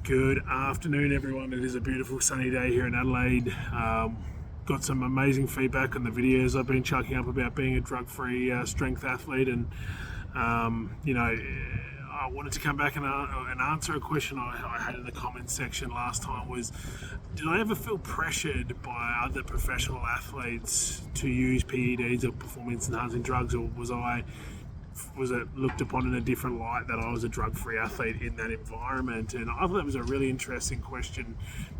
Good afternoon, everyone. It is a beautiful sunny day here in Adelaide. Got some amazing feedback on the videos I've been chucking up about being a drug-free strength athlete, and I wanted to come back and answer a question I had in the comments section last time. Was, did I ever feel pressured by other professional athletes to use PEDs or performance-enhancing drugs, or was it looked upon in a different light that I was a drug-free athlete in that environment? And I thought that was a really interesting question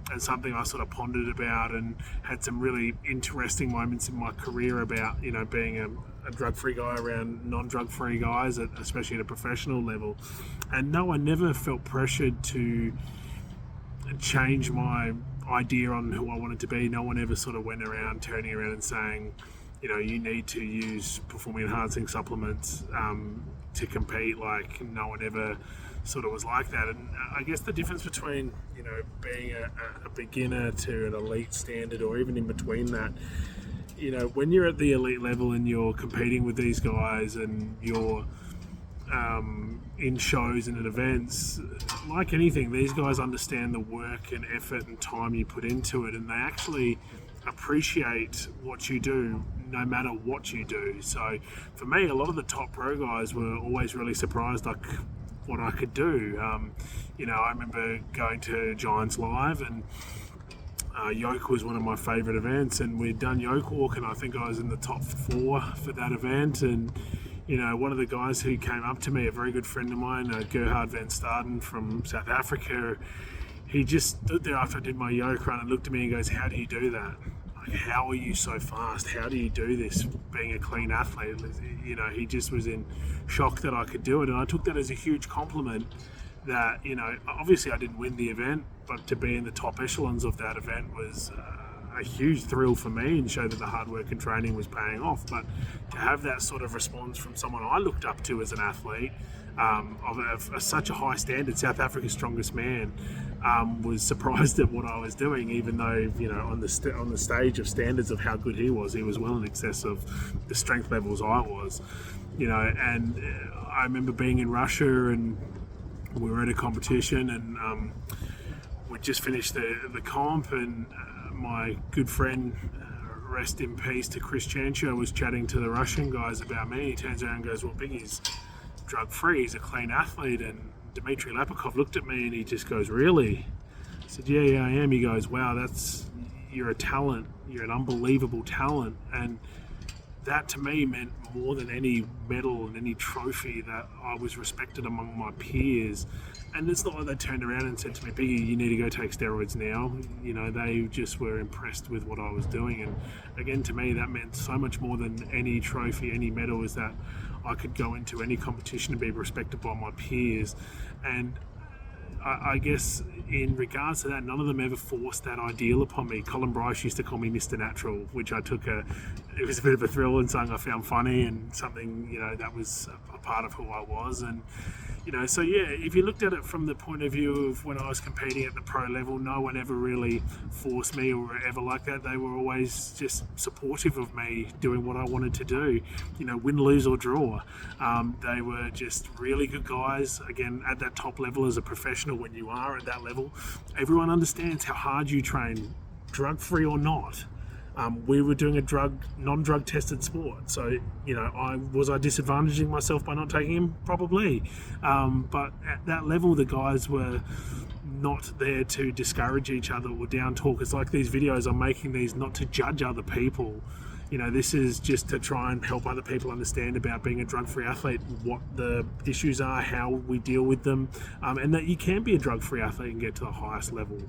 and something I sort of pondered about, and had some really interesting moments in my career about, being a drug-free guy around non-drug-free guys, especially at a professional level. And no, I never felt pressured to change my idea on who I wanted to be. No one ever sort of went around turning around and saying, you need to use performance enhancing supplements to compete. Like, no one ever sort of was like that. And I guess the difference between, being a beginner to an elite standard, or even in between that, when you're at the elite level and you're competing with these guys and you're in shows and at events, like anything, these guys understand the work and effort and time you put into it, and they actually appreciate what you do no matter what you do. So for me, a lot of the top pro guys were always really surprised what I could do. I remember going to Giants Live, and yoke was one of my favourite events, and we'd done yoke walk, and I think I was in the top 4 for that event. And one of the guys who came up to me, a very good friend of mine, Gerhard van Staden from South Africa, he just stood there after I did my yoke run and looked at me and goes, "How do you do that? Like, how are you so fast? How do you do this being a clean athlete?" He just was in shock that I could do it. And I took that as a huge compliment that, obviously I didn't win the event, but to be in the top echelons of that event was a huge thrill for me, and show that the hard work and training was paying off. But to have that sort of response from someone I looked up to as an athlete, of such a high standard, South Africa's strongest man, was surprised at what I was doing, even though, on the stage of standards of how good he was well in excess of the strength levels I was. And I remember being in Russia, and we were at a competition, and we just finished the comp, and my good friend, rest in peace to Chris Chancho, was chatting to the Russian guys about me. He turns around and goes, "Well, Biggie's drug-free, he's a clean athlete." And Dmitry Lapikov looked at me and he just goes, "Really?" I said, yeah, I am. He goes, "Wow, you're a talent. You're an unbelievable talent." And that to me meant more than any medal and any trophy, that I was respected among my peers. And it's not like they turned around and said to me, "Biggie, you need to go take steroids now." They just were impressed with what I was doing. And again, to me, that meant so much more than any trophy, any medal, is that I could go into any competition and be respected by my peers. And I guess in regards to that, none of them ever forced that ideal upon me. Colin Bryce used to call me Mr. Natural, which it was a bit of a thrill and something I found funny, and something, that was a part of who I was. And, so yeah, if you looked at it from the point of view of when I was competing at the pro level, no one ever really forced me or ever like that. They were always just supportive of me doing what I wanted to do, win, lose or draw. They were just really good guys. Again, at that top level as a professional, when you are at that level, everyone understands how hard you train, drug-free or not. We were doing a non-drug tested sport. So, was I disadvantaging myself by not taking him? Probably. But at that level, the guys were not there to discourage each other or down talk. It's like these videos, I'm making these not to judge other people. This is just to try and help other people understand about being a drug-free athlete, what the issues are, how we deal with them, and that you can be a drug-free athlete and get to the highest level,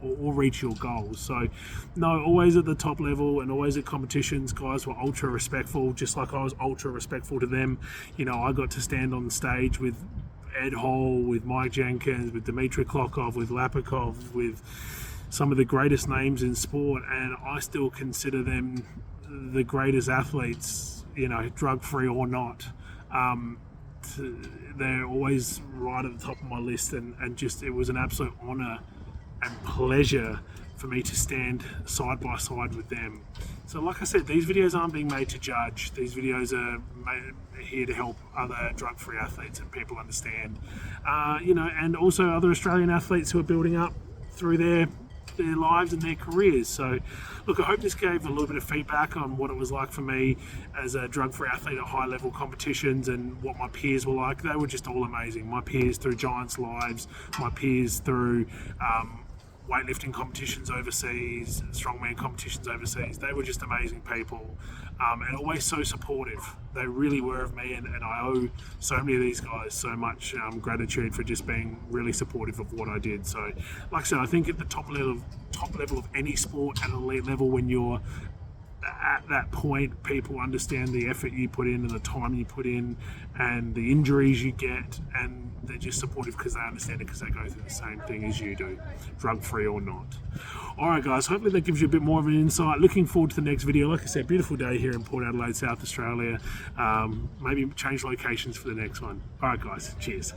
or reach your goals. So, no, always at the top level and always at competitions, guys were ultra respectful, just like I was ultra respectful to them. I got to stand on the stage with Ed Hall, with Mike Jenkins, with Dmitry Klokov, with Lapikov, with some of the greatest names in sport, and I still consider them the greatest athletes, drug-free or not. They're always right at the top of my list, and just, it was an absolute honour and pleasure for me to stand side by side with them. So like I said, these videos aren't being made to judge. These videos are here to help other drug-free athletes and people understand, and also other Australian athletes who are building up through their lives and their careers. So look, I hope this gave a little bit of feedback on what it was like for me as a drug-free athlete at high level competitions and what my peers were like. They were just all amazing. My peers through Giants Lives, my peers through weightlifting competitions overseas, strongman competitions overseas. They were just amazing people, and always so supportive. They really were of me, and I owe so many of these guys so much gratitude for just being really supportive of what I did. So like I said, I think at the top level of any sport at elite level, when you're at that point, people understand the effort you put in and the time you put in and the injuries you get, and they're just supportive because they understand it, because they go through the same thing as you do, drug free or not. Alright guys, hopefully that gives you a bit more of an insight. Looking forward to the next video. Like I said, beautiful day here in Port Adelaide, South Australia. Maybe change locations for the next one. Alright guys, cheers.